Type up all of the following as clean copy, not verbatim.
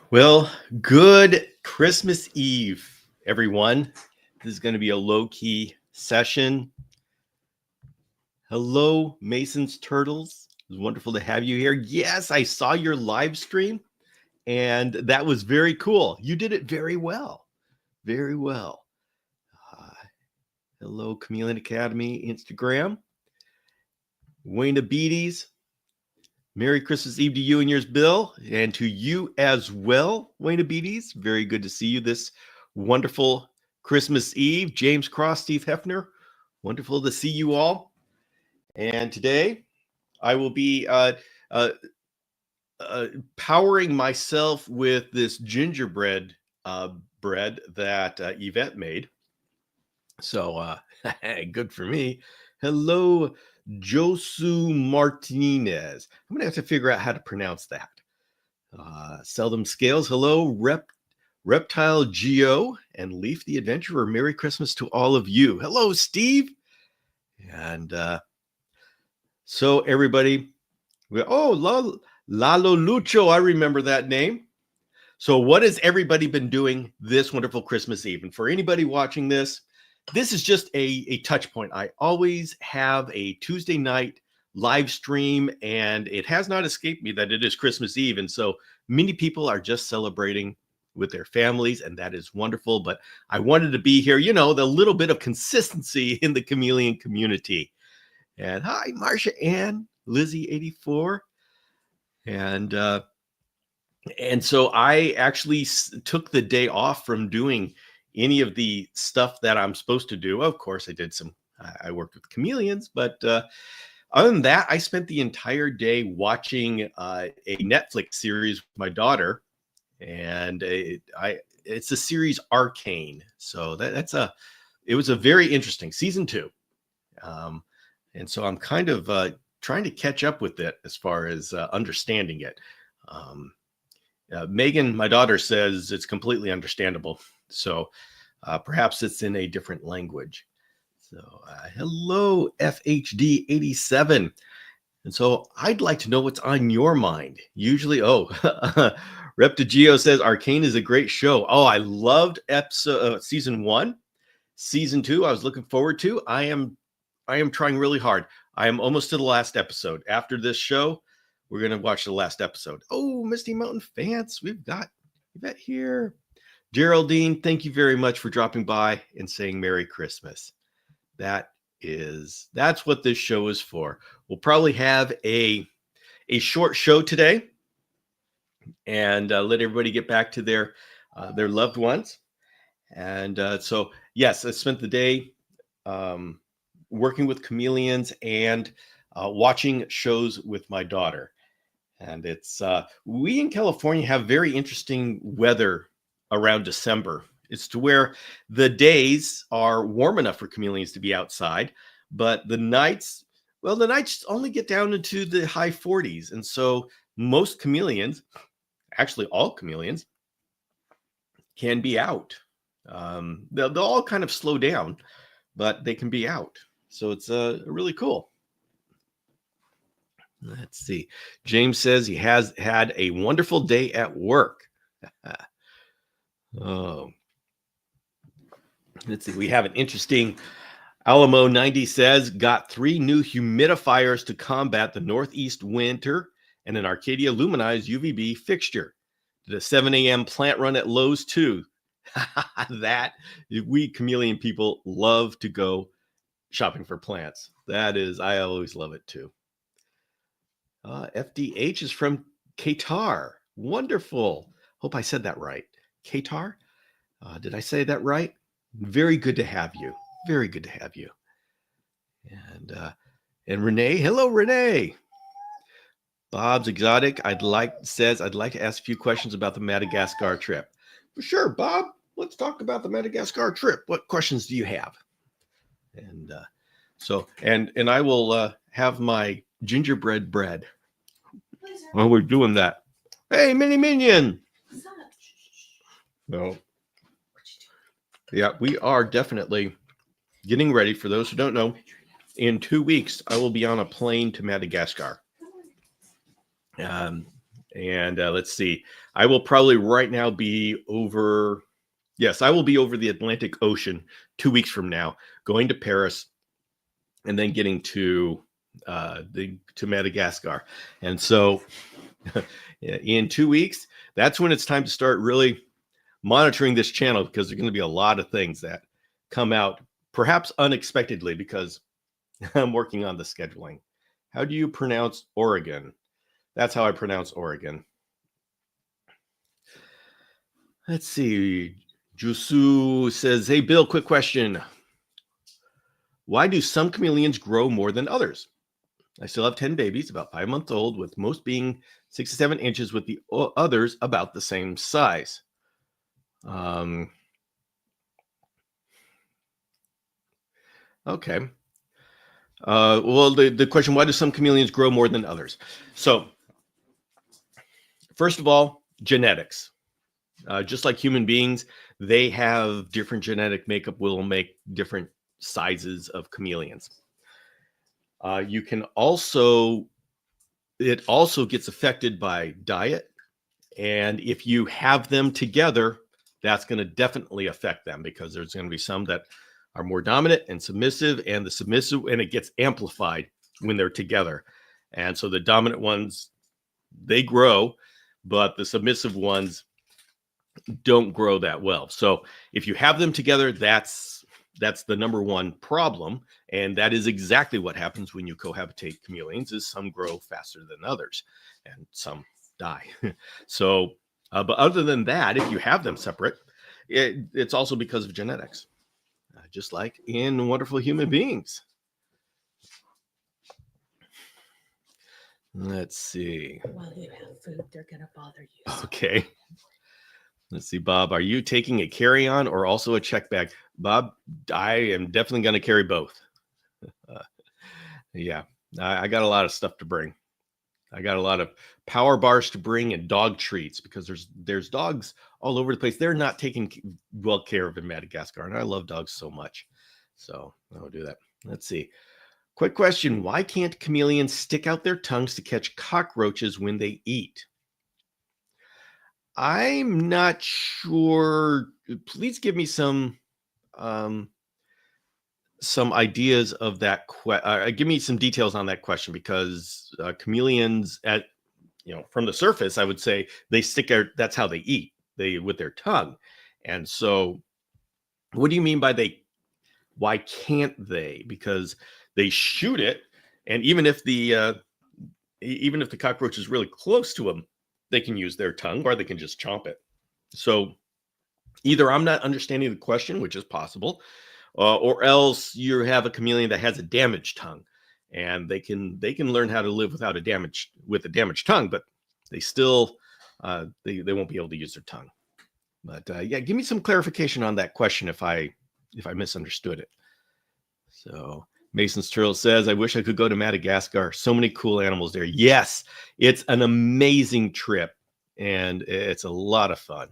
Well, good Christmas Eve, everyone. This is going to be a low key session. Hello, Mason's Turtles. It's wonderful to have you here. Yes, I saw your live stream, and that was very cool. You did it very well. Very well. Uh, Hello, Chameleon Academy Instagram. Wayne Beatties. Merry Christmas Eve to you and yours, Bill, and to you as well, Wayne Beatties. Very good to see you this wonderful Christmas Eve. James Cross, Steve Hefner, wonderful to see you all. And today I will be uh, powering myself with this gingerbread bread that Yvette made. So good for me. Hello, Josu Martinez. I'm going to have to figure out how to pronounce that. Seldom Scales. Hello, Reptile Geo and Leaf the Adventurer. Merry Christmas to all of you. Hello, Steve. And so everybody, Lalo Lucho. I remember that name. So what has everybody been doing this wonderful Christmas Eve? And for anybody watching this, this is just a touch point. I always have a Tuesday night live stream, and it has not escaped me that it is Christmas Eve. And so many people are just celebrating with their families, and that is wonderful. But I wanted to be here, the little bit of consistency in the Chameleon community. And hi, Marcia Ann, Lizzie 84. And so I actually took the day off from doing any of the stuff that I'm supposed to do. Of course, I worked with chameleons, but other than that, I spent the entire day watching a Netflix series with my daughter, and it's the series Arcane. So it was a very interesting season 2. And so I'm kind of trying to catch up with it as far as understanding it. Megan, my daughter, says it's completely understandable. So perhaps it's in a different language. So hello, FHD87. And so I'd like to know what's on your mind. Usually, Reptigeo says Arcane is a great show. Oh, I loved season 1. Season 2, I was looking forward to. I am trying really hard. I am almost to the last episode. After this show, we're going to watch the last episode. Oh, Misty Mountain fans, we've got Yvette here. Geraldine, thank you very much for dropping by and saying Merry Christmas. That's what this show is for. We'll probably have a short show today and let everybody get back to their loved ones. And so, yes, I spent the day working with chameleons and watching shows with my daughter. And we in California have very interesting weather around December. It's to where the days are warm enough for chameleons to be outside, but the nights only get down into the high 40s. And so most chameleons, actually all chameleons, can be out. They'll all kind of slow down, but they can be out. So it's really cool. Let's see. James says he has had a wonderful day at work. Oh, let's see. We have an interesting Alamo 90 says got 3 new humidifiers to combat the northeast winter and an Arcadia Luminized UVB fixture. Did a 7 a.m. plant run at Lowe's too. That we chameleon people love to go shopping for plants. I always love it too. FDH is from Qatar. Wonderful. Hope I said that right. Qatar? Did I say that right? Very good to have you. Very good to have you. And Renee. Hello, Renee. Bob's Exotic says, I'd like to ask a few questions about the Madagascar trip. For sure, Bob. Let's talk about the Madagascar trip. What questions do you have? And and I will have my gingerbread bread while we're doing that. Hey, Mini Minion. No. Yeah, we are definitely getting ready. For those who don't know, in 2 weeks, I will be on a plane to Madagascar. And let's see. I will probably right now be over. Yes, I will be over the Atlantic Ocean 2 weeks from now, going to Paris, and then getting to Madagascar. And so, in 2 weeks, that's when it's time to start really monitoring this channel, because there's going to be a lot of things that come out perhaps unexpectedly, because I'm working on the scheduling. How do you pronounce Oregon? That's how I pronounce Oregon. Let's see. Jusu says, hey, Bill, quick question. Why do some chameleons grow more than others? I still have 10 babies, about 5 months old, with most being 6 to 7 inches, with the others about the same size. Okay. Well, the question, why do some chameleons grow more than others? So, first of all, genetics. Just like human beings, they have different genetic makeup, will make different sizes of chameleons. You can also, it also gets affected by diet. And if you have them together, that's going to definitely affect them, because there's going to be some that are more dominant and submissive, and it gets amplified when they're together. And so the dominant ones, they grow, but the submissive ones don't grow that well. So if you have them together, that's the number one problem. And that is exactly what happens when you cohabitate chameleons, is some grow faster than others and some die. So, but other than that, if you have them separate, it's also because of genetics, just like in wonderful human beings. Let's see. While you have food, they're going to bother you. Okay. Let's see, Bob, are you taking a carry-on or also a check bag? Bob, I am definitely going to carry both. Yeah, I got a lot of stuff to bring. I got a lot of power bars to bring and dog treats, because there's dogs all over the place. They're not taken well care of in Madagascar, and I love dogs so much. So I'll do that. Let's see. Quick question. Why can't chameleons stick out their tongues to catch cockroaches when they eat? I'm not sure. Please give me some ideas of that. Give me some details on that question, because chameleons, from the surface, I would say they stick out. That's how they eat. With their tongue. And so, what do you mean by why can't they? Because they shoot it, and even if the cockroach is really close to them, they can use their tongue, or they can just chomp it. So either I'm not understanding the question, which is possible, or else you have a chameleon that has a damaged tongue, and they can learn how to live with a damaged tongue, but they still they won't be able to use their tongue. But yeah, give me some clarification on that question if I misunderstood it. So Mason's Turtle says, I wish I could go to Madagascar. So many cool animals there. Yes, it's an amazing trip, and it's a lot of fun.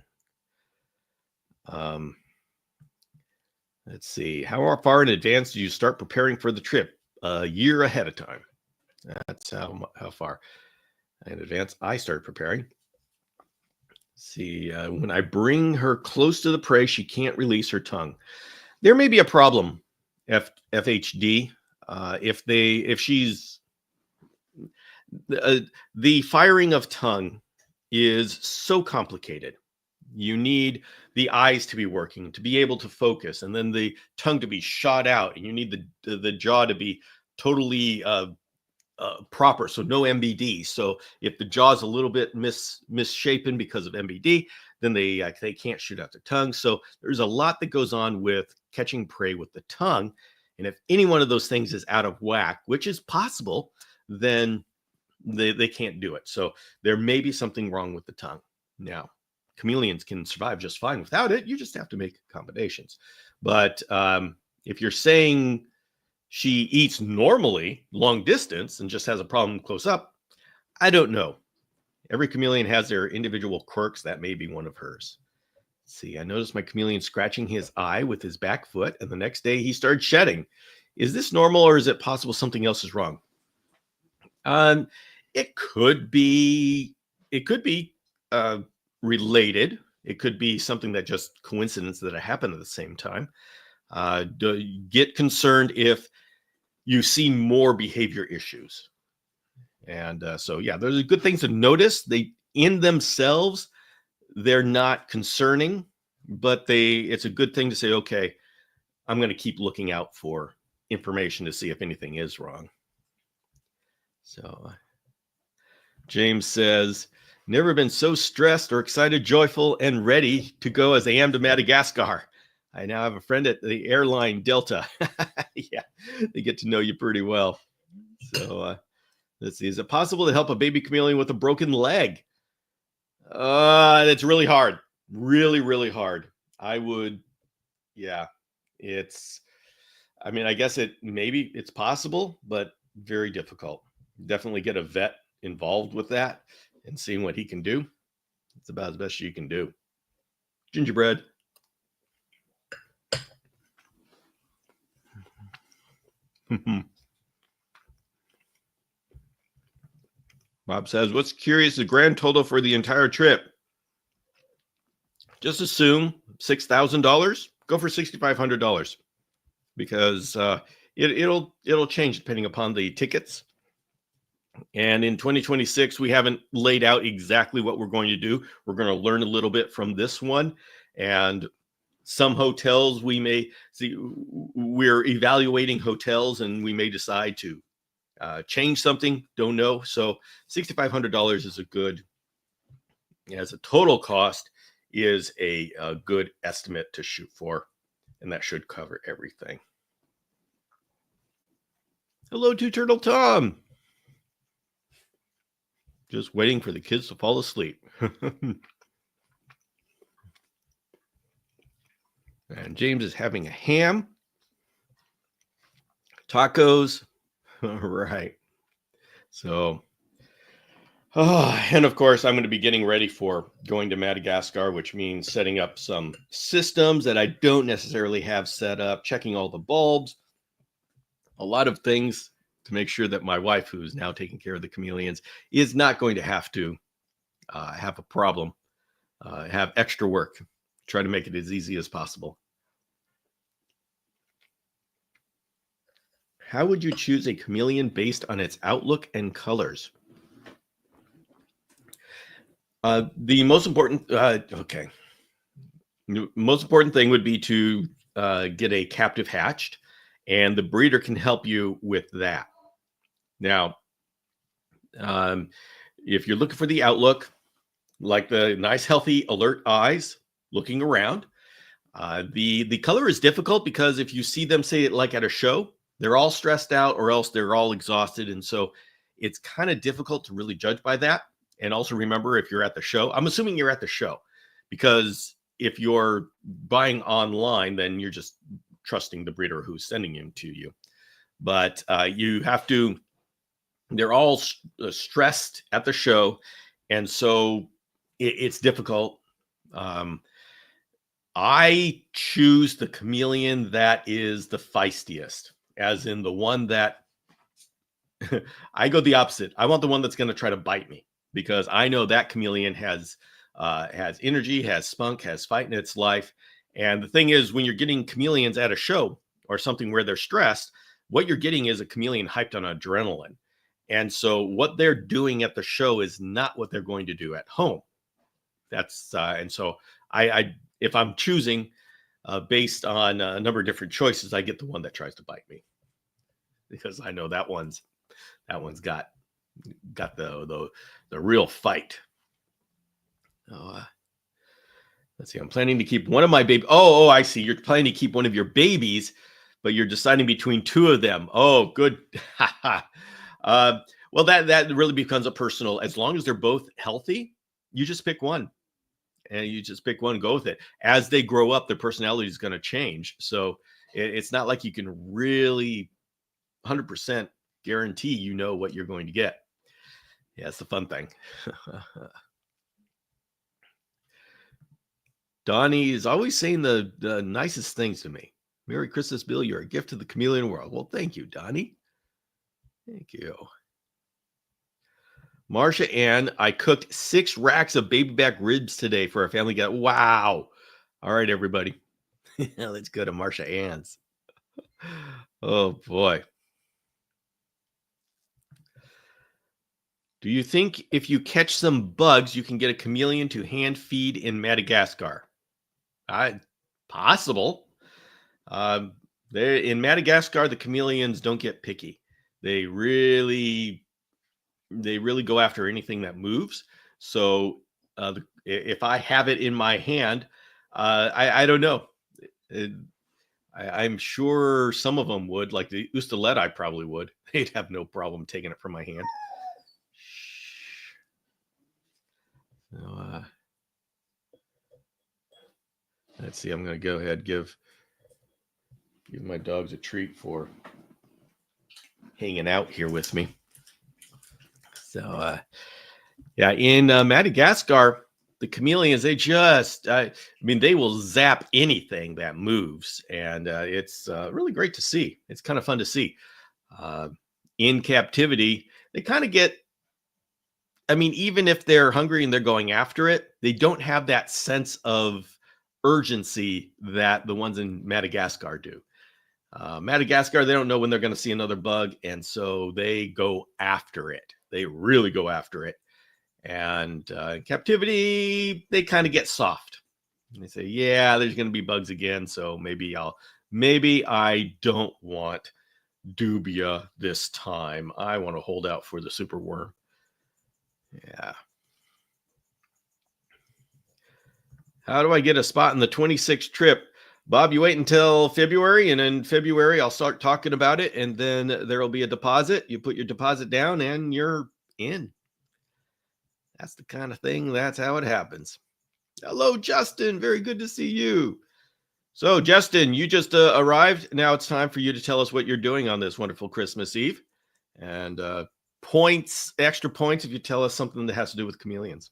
Let's see. How far in advance do you start preparing for the trip? A year ahead of time. That's how far in advance I start preparing. Let's see. When I bring her close to the prey, she can't release her tongue. There may be a problem, FHD. If she's the firing of tongue is so complicated. You need the eyes to be working, to be able to focus, and then the tongue to be shot out, and you need the jaw to be totally proper, so no MBD. So if the jaw is a little bit misshapen because of MBD, then they can't shoot out their tongue. So there's a lot that goes on with catching prey with the tongue. And if any one of those things is out of whack, which is possible, then they can't do it. So there may be something wrong with the tongue. Now, chameleons can survive just fine without it. You just have to make accommodations. But if you're saying she eats normally long distance and just has a problem close up, I don't know. Every chameleon has their individual quirks. That may be one of hers. Let's see, I noticed my chameleon scratching his eye with his back foot, and the next day he started shedding. Is this normal, or is it possible something else is wrong? It could be it could be uh, related. It could be something that just coincidence that it happened at the same time. Get concerned if you see more behavior issues. And so, yeah, those are good things to notice. They in themselves, they're not concerning, but it's a good thing to say, okay, I'm going to keep looking out for information to see if anything is wrong. So James says, never been so stressed or excited, joyful, and ready to go as I am to Madagascar. I now have a friend at the airline Delta. Yeah, they get to know you pretty well. So let's see. Is it possible to help a baby chameleon with a broken leg? It's really hard. Really, really hard. I would, yeah, it's, I mean, I guess maybe it's possible, but very difficult. Definitely get a vet involved with that and seeing what he can do. It's about as best you can do. Gingerbread. Bob says, what's curious, the grand total for the entire trip? Just assume $6,000. Go for $6,500 because it'll change depending upon the tickets. And in 2026, we haven't laid out exactly what we're going to do. We're going to learn a little bit from this one. And some hotels we may see, we're evaluating hotels and we may decide to change something. Don't know. So $6,500 is a good, as a total cost, is a good estimate to shoot for. And that should cover everything. Hello, Two Turtle Tom. Just waiting for the kids to fall asleep. And James is having a ham. Tacos. All right. So, and of course, I'm going to be getting ready for going to Madagascar, which means setting up some systems that I don't necessarily have set up, checking all the bulbs, a lot of things to make sure that my wife, who's now taking care of the chameleons, is not going to have to have a problem, have extra work. Try to make it as easy as possible. How would you choose a chameleon based on its outlook and colors? The most important, okay. The most important thing would be to get a captive hatched, and the breeder can help you with that. Now, if you're looking for the outlook, like the nice, healthy, alert eyes, looking around, the color is difficult because if you see them, say, like at a show, they're all stressed out or else they're all exhausted. And so it's kind of difficult to really judge by that. And also remember, if you're at the show, I'm assuming you're at the show, because if you're buying online, then you're just trusting the breeder who's sending him to you. But you have to, they're all stressed at the show. And so it's difficult. I choose the chameleon that is the feistiest, as in the one that I go the opposite. I want the one that's going to try to bite me, because I know that chameleon has energy, has spunk, has fight in its life. And the thing is, when you're getting chameleons at a show or something where they're stressed, what you're getting is a chameleon hyped on adrenaline. And so what they're doing at the show is not what they're going to do at home. That's and so I if I'm choosing based on a number of different choices, I get the one that tries to bite me, because I know that one's got the real fight. Let's see. I'm planning to keep one of my babies. Oh, I see. You're planning to keep one of your babies, but you're deciding between two of them. Oh, good. Well, that really becomes a personal. As long as they're both healthy, you just pick one. And you just pick one, go with it. As they grow up, their personality is going to change. So it's not like you can really 100% guarantee you know what you're going to get. Yeah, it's the fun thing. Donnie is always saying the nicest things to me. Merry Christmas, Bill. You're a gift to the chameleon world. Well, thank you, Donnie. Thank you. Marsha Ann, I cooked 6 racks of baby back ribs today for our family get. Wow. All right, everybody. Let's go to Marsha Ann's. Oh boy. Do you think if you catch some bugs, you can get a chameleon to hand feed in Madagascar? Possible. Um, in Madagascar, the chameleons don't get picky. They really go after anything that moves. So if I have it in my hand, I don't know. Uh, I'm sure some of them would, like the Ustalet, I probably would. They'd have no problem taking it from my hand. So, let's see. I'm going to go ahead and give my dogs a treat for hanging out here with me. So, yeah, in Madagascar, the chameleons, they just, they will zap anything that moves. And it's really great to see. It's kind of fun to see. In captivity, they kind of get, even if they're hungry and they're going after it, they don't have that sense of urgency that the ones in Madagascar do. Madagascar, they don't know when they're going to see another bug, and so they go after it. They really go after it. And in captivity, they kind of get soft. And they say, yeah, there's going to be bugs again, so maybe I don't want dubia this time. I want to hold out for the superworm. Yeah. How do I get a spot in the 26th trip? Bob, you wait until February, and in February, I'll start talking about it, and then there'll be a deposit. You put your deposit down, and you're in. That's the kind of thing. That's how it happens. Hello, Justin. Very good to see you. So, Justin, you just arrived. Now it's time for you to tell us what you're doing on this wonderful Christmas Eve. And extra points if you tell us something that has to do with chameleons.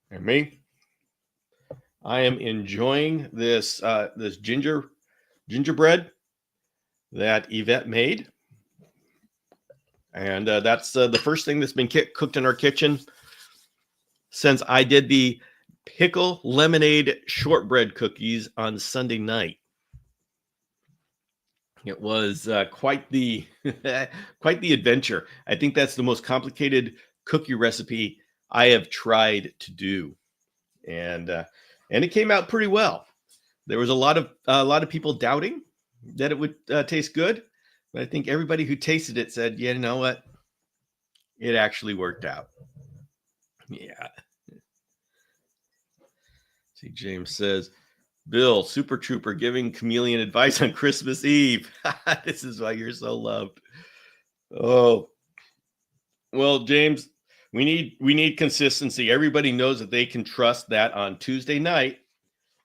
And me, I am enjoying this this gingerbread that Yvette made. And that's the first thing that's been cooked in our kitchen since I did the pickle lemonade shortbread cookies on Sunday night. It was quite the adventure. I think that's the most complicated cookie recipe I have tried to do, and it came out pretty well. There was a lot of people doubting that it would taste good, but I think everybody who tasted it said, "Yeah, you know what? It actually worked out." Yeah. See, James says, Bill, Super Trooper, giving chameleon advice on Christmas Eve. This is why you're so loved. Oh, well, James, we need consistency. Everybody knows that they can trust that on Tuesday night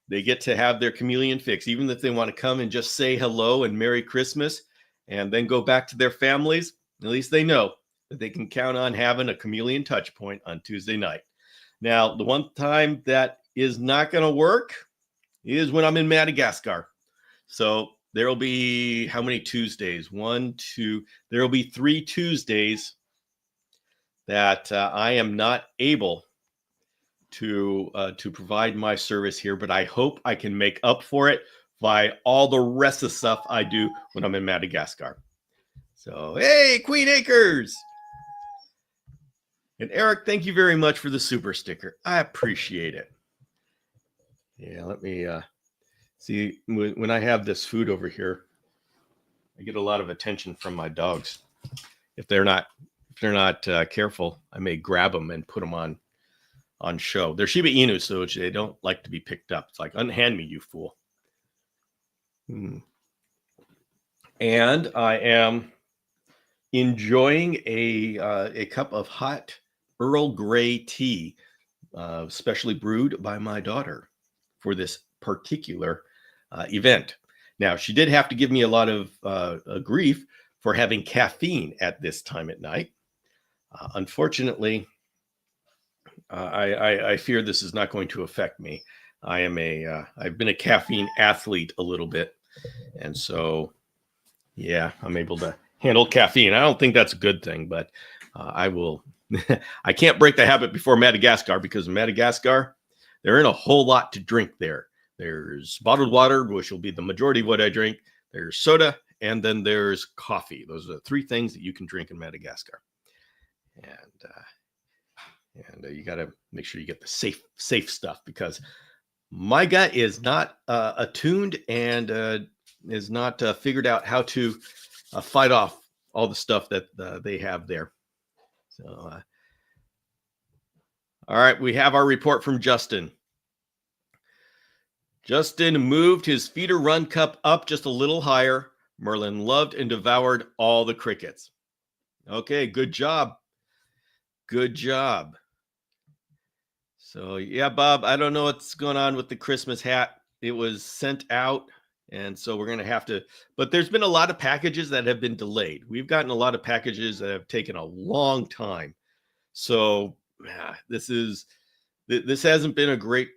they get to have their chameleon fix, even if they want to come and just say hello and Merry Christmas and then go back to their families. At least they know that they can count on having a chameleon touch point on Tuesday night. Now, the one time that is not going to work is when I'm in Madagascar. So there will be how many Tuesdays? There will be 3 Tuesdays that I am not able to provide my service here, but I hope I can make up for it by all the rest of the stuff I do when I'm in Madagascar. So, hey, Queen Acres! And Eric, thank you very much for the super sticker. I appreciate it. Yeah, let me see. When I have this food over here, I get a lot of attention from my dogs. If they're not careful, I may grab them and put them on show. They're Shiba Inu, so they don't like to be picked up. It's like, unhand me, you fool. And I am enjoying a cup of hot Earl Grey tea, specially brewed by my daughter for this particular event. Now, she did have to give me a lot of grief for having caffeine at this time at night. Unfortunately, I fear this is not going to affect me. I've been a caffeine athlete a little bit, and so yeah, I'm able to handle caffeine. I don't think that's a good thing, but I will. I can't break the habit before Madagascar, because in Madagascar, there ain't a whole lot to drink there. There's bottled water, which will be the majority of what I drink. There's soda, and then there's coffee. Those are the three things that you can drink in Madagascar. And you got to make sure you get the safe stuff, because my gut is not attuned and is not figured out how to fight off all the stuff that they have there. So, all right, we have our report from Justin. Justin moved his feeder run cup up just a little higher. Merlin loved and devoured all the crickets. Okay, good job. Good job. So, yeah, Bob, I don't know what's going on with the Christmas hat. It was sent out, and so we're going to have to, but there's been a lot of packages that have been delayed. We've gotten a lot of packages that have taken a long time. So, this hasn't been a great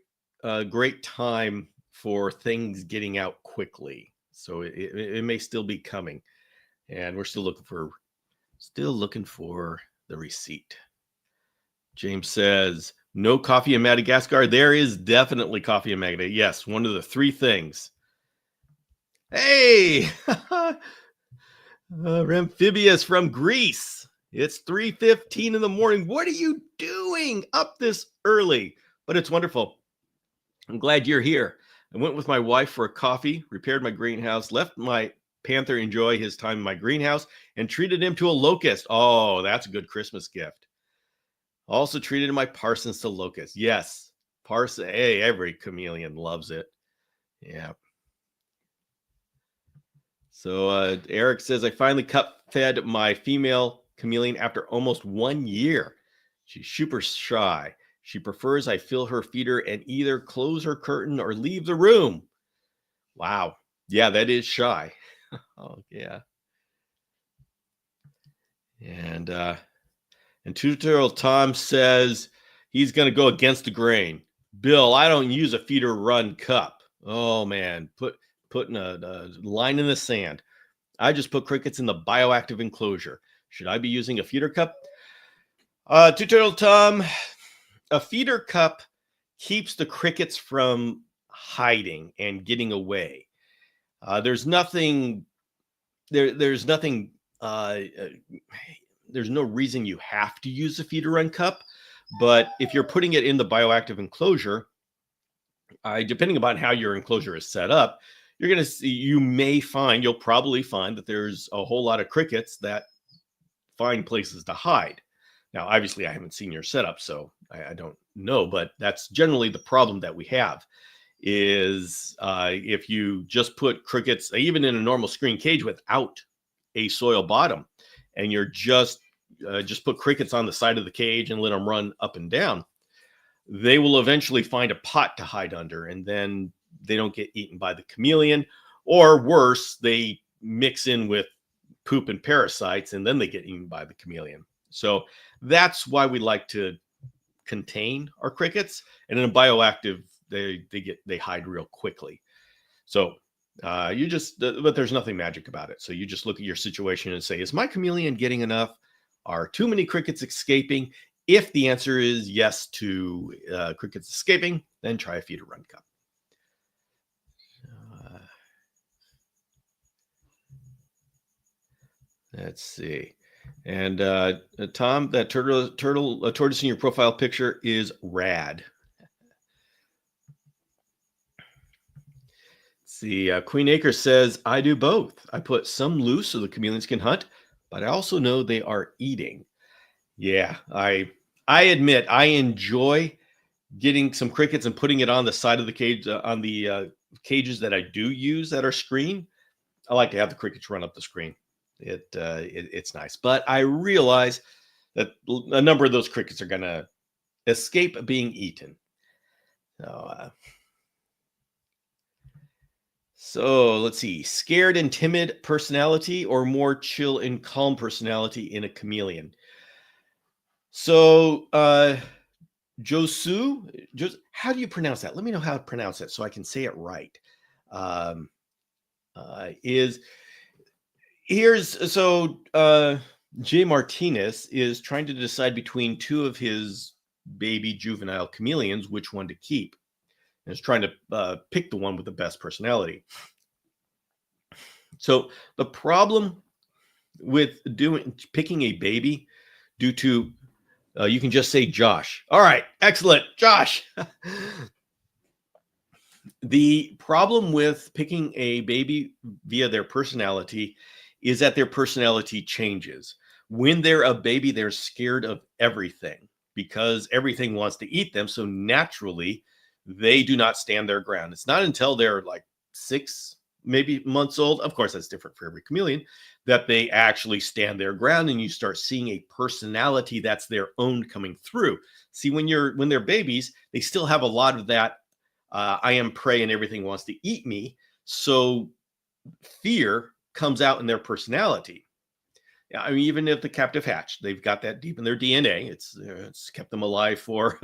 time for things getting out quickly. So it may still be coming, and we're still looking for the receipt. James says, no coffee in Madagascar. There is definitely coffee in Madagascar. Yes, one of the three things. Hey, Amphibious from Greece. It's 3:15 in the morning. What are you doing up this early? But it's wonderful. I'm glad you're here. I went with my wife for a coffee, repaired my greenhouse, left my panther enjoy his time in my greenhouse, and treated him to a locust. Oh, that's a good Christmas gift. Also treated my parsons to locust. Yes, hey, every chameleon loves it. Yeah. So Eric says, I finally fed my female chameleon after almost 1 year. She's super shy. She prefers I fill her feeder and either close her curtain or leave the room. Wow. Yeah, that is shy. Oh, yeah. And Tutorial Tom says he's going to go against the grain. Bill, I don't use a feeder run cup. Oh, man. Putting a line in the sand. I just put crickets in the bioactive enclosure. Should I be using a feeder cup? Tutorial Tom, a feeder cup keeps the crickets from hiding and getting away. There's nothing. There's nothing. There's no reason you have to use a feeder run cup, but if you're putting it in the bioactive enclosure, depending upon how your enclosure is set up, you'll probably find that there's a whole lot of crickets that find places to hide. Now, obviously, I haven't seen your setup, so I don't know, but that's generally the problem that we have is if you just put crickets, even in a normal screen cage without a soil bottom, and you're just put crickets on the side of the cage and let them run up and down, they will eventually find a pot to hide under, and then they don't get eaten by the chameleon, or worse, they mix in with poop and parasites, and then they get eaten by the chameleon. So that's why we like to contain our crickets, and in a bioactive, they hide real quickly. So but there's nothing magic about it. So you just look at your situation and say, is my chameleon getting enough? Are too many crickets escaping? If the answer is yes to crickets escaping, then try a feeder run cup. Let's see. And Tom, that tortoise in your profile picture is rad. See, Queen Acre says, I do both. I put some loose so the chameleons can hunt, but I also know they are eating. Yeah, I admit I enjoy getting some crickets and putting it on the side of the cage, on the cages that I do use that are screened. I like to have the crickets run up the screen. It's nice, but I realize that a number of those crickets are going to escape being eaten. So let's see, scared and timid personality or more chill and calm personality in a chameleon. So Josu, how do you pronounce that? Let me know how to pronounce it so I can say it right. Jay Martinez is trying to decide between two of his baby juvenile chameleons which one to keep, and is trying to pick the one with the best personality. So the problem with picking a baby due to you can just say Josh. All right, excellent, Josh. The problem with picking a baby via their personality is that their personality changes. When they're a baby, they're scared of everything because everything wants to eat them. So naturally, they do not stand their ground. It's not until they're like 6, maybe months old. Of course, that's different for every chameleon, that they actually stand their ground and you start seeing a personality that's their own coming through. See, when they're babies, they still have a lot of that I am prey and everything wants to eat me. So fear comes out in their personality. I mean, even if the captive hatch, they've got that deep in their DNA. It's kept them alive for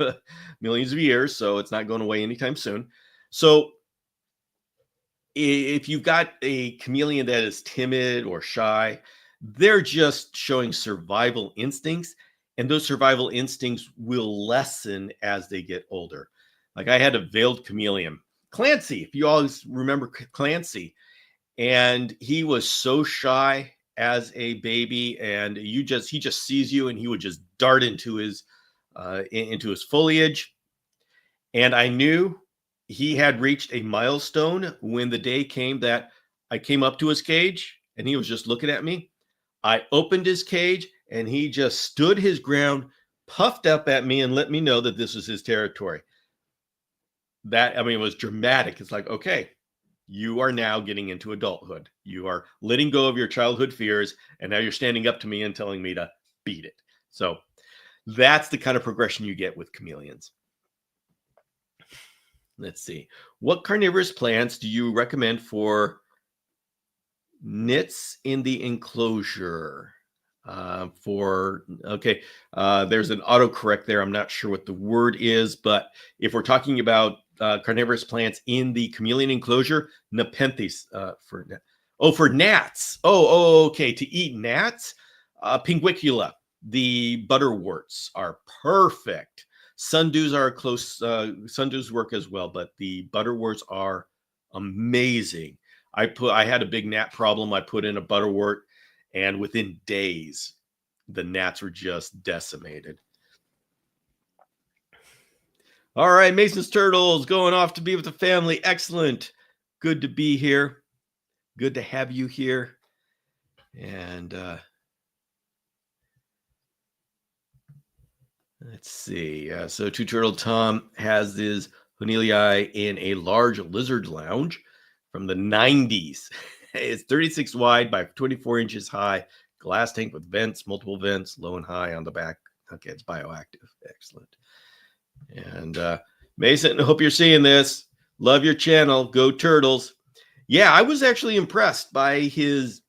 millions of years, so it's not going away anytime soon. So if you've got a chameleon that is timid or shy, they're just showing survival instincts, and those survival instincts will lessen as they get older. Like I had a veiled chameleon, Clancy, if you always remember Clancy, and he was so shy as a baby, and he just sees you and he would just dart into his foliage. And I knew he had reached a milestone when the day came that I came up to his cage and he was just looking at me. I opened his cage and he just stood his ground, puffed up at me, and let me know that this was his territory. That, I mean, it was dramatic. It's like, okay, you are now getting into adulthood. You are letting go of your childhood fears, and now you're standing up to me and telling me to beat it. So that's the kind of progression you get with chameleons. Let's see. What carnivorous plants do you recommend for nits in the enclosure? There's an autocorrect there. I'm not sure what the word is, but if we're talking about carnivorous plants in the chameleon enclosure, Nepenthes for gnats. Okay. To eat gnats, Pinguicula, the butterworts are perfect. Sundews are close. Sundews work as well, but the butterworts are amazing. I had a big gnat problem. I put in a butterwort, and within days, the gnats were just decimated. All right, Mason's Turtles going off to be with the family. Excellent. Good to be here. Good to have you here. And let's see. So Two Turtle Tom has his Honelii in a large lizard lounge from the 90s. It's 36 wide by 24 inches high. Glass tank with vents, multiple vents, low and high on the back. Okay, it's bioactive. Excellent. And Mason, I hope you're seeing this. Love your channel. Go Turtles. Yeah, I was actually impressed by his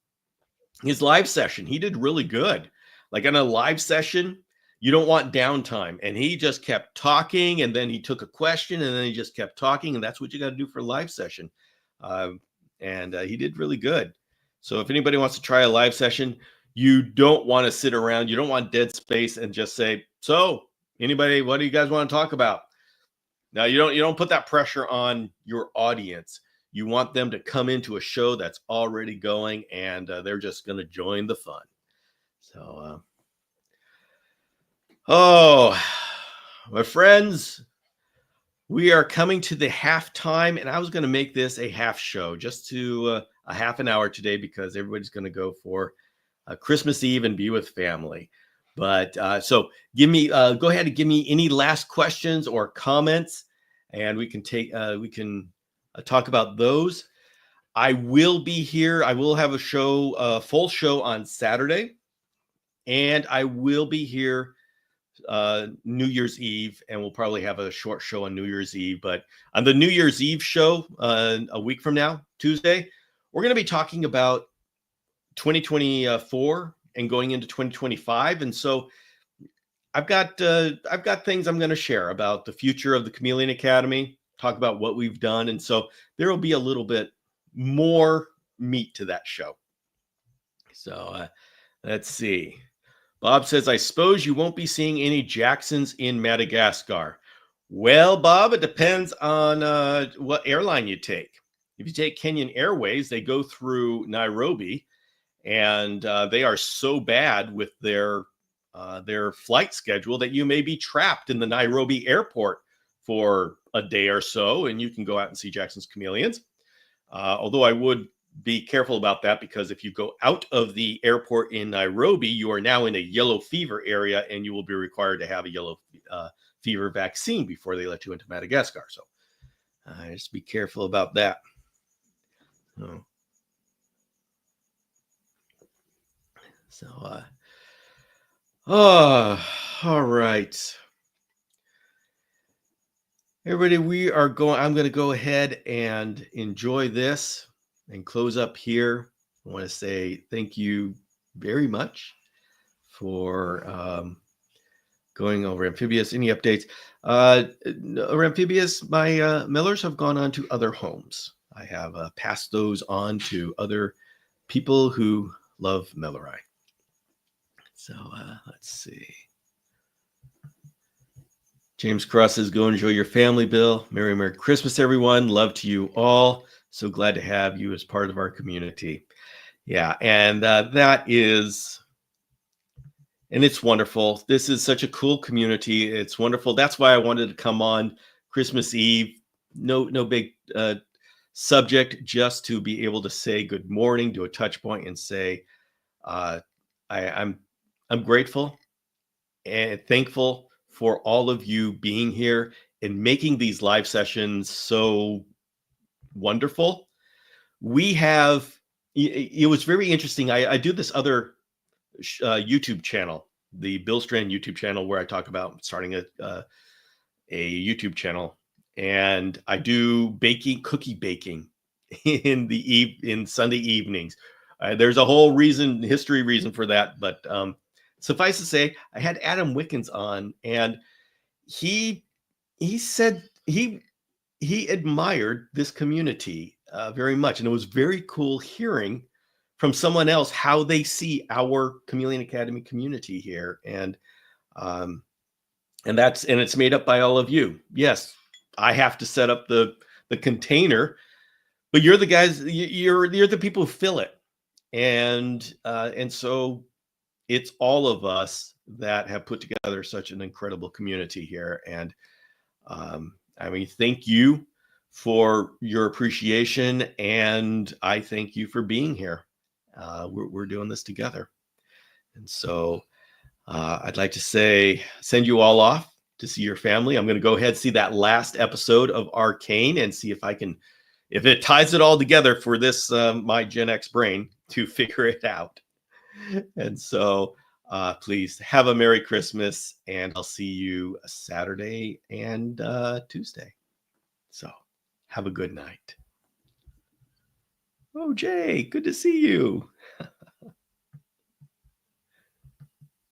live session. He did really good. Like on a live session, you don't want downtime. And he just kept talking, and then he took a question, and then he just kept talking. And that's what you got to do for a live session. And he did really good. So if anybody wants to try a live session, you don't want to sit around. You don't want dead space and just say, so anybody, what do you guys want to talk about? Now, you don't put that pressure on your audience. You want them to come into a show that's already going, and they're just going to join the fun. So, my friends, we are coming to the halftime, and I was going to make this a half show, just to a half an hour today, because everybody's going to go for Christmas Eve and be with family. But so go ahead and give me any last questions or comments, and we can talk about those. I will be here. I will have a full show on Saturday, and I will be here New Year's Eve, and we'll probably have a short show on New Year's Eve. But on the New Year's Eve show, a week from now, Tuesday, we're going to be talking about 2024 and going into 2025. And so I've got things I'm going to share about the future of the Chameleon Academy, talk about what we've done. And so there will be a little bit more meat to that show. So let's see. Bob says, I suppose you won't be seeing any Jacksons in Madagascar. Well, Bob, it depends on what airline you take. If you take Kenyan Airways, they go through Nairobi, and they are so bad with their flight schedule that you may be trapped in the Nairobi airport for a day or so, and you can go out and see Jackson's Chameleons. Although I would be careful about that, because if you go out of the airport in Nairobi, you are now in a yellow fever area, and you will be required to have a yellow fever vaccine before they let you into Madagascar. So just be careful about that. Oh. So, all right. Everybody, I'm going to go ahead and enjoy this and close up here. I want to say thank you very much for going over Amphibious. Any updates? Over Amphibious, my Millers have gone on to other homes. I have passed those on to other people who love Millerai. So let's see. James Cross says, go enjoy your family, Bill. Merry Christmas, everyone. Love to you all. So glad to have you as part of our community. Yeah, and it's wonderful. This is such a cool community. It's wonderful. That's why I wanted to come on Christmas Eve. No big subject, just to be able to say good morning, do a touch point, and say I'm grateful and thankful for all of you being here and making these live sessions so wonderful. It was very interesting. I do this other YouTube channel, the Bill Strand YouTube channel, where I talk about starting a YouTube channel, and I do cookie baking in Sunday evenings. There's a whole history reason for that, but suffice to say, I had Adam Wickens on, and he said he admired this community very much, and it was very cool hearing from someone else how they see our Chameleon Academy community here, and it's made up by all of you. Yes, I have to set up the container, but you're the guys. You're the people who fill it, and so it's all of us that have put together such an incredible community here. And thank you for your appreciation, and I thank you for being here. We're doing this together, and so I'd like to send you all off to see your family. I'm going to go ahead and see that last episode of Arcane and see if it ties it all together for this my Gen X brain to figure it out. And so please have a Merry Christmas, and I'll see you Saturday and Tuesday. So have a good night. Oh, Jay, good to see you.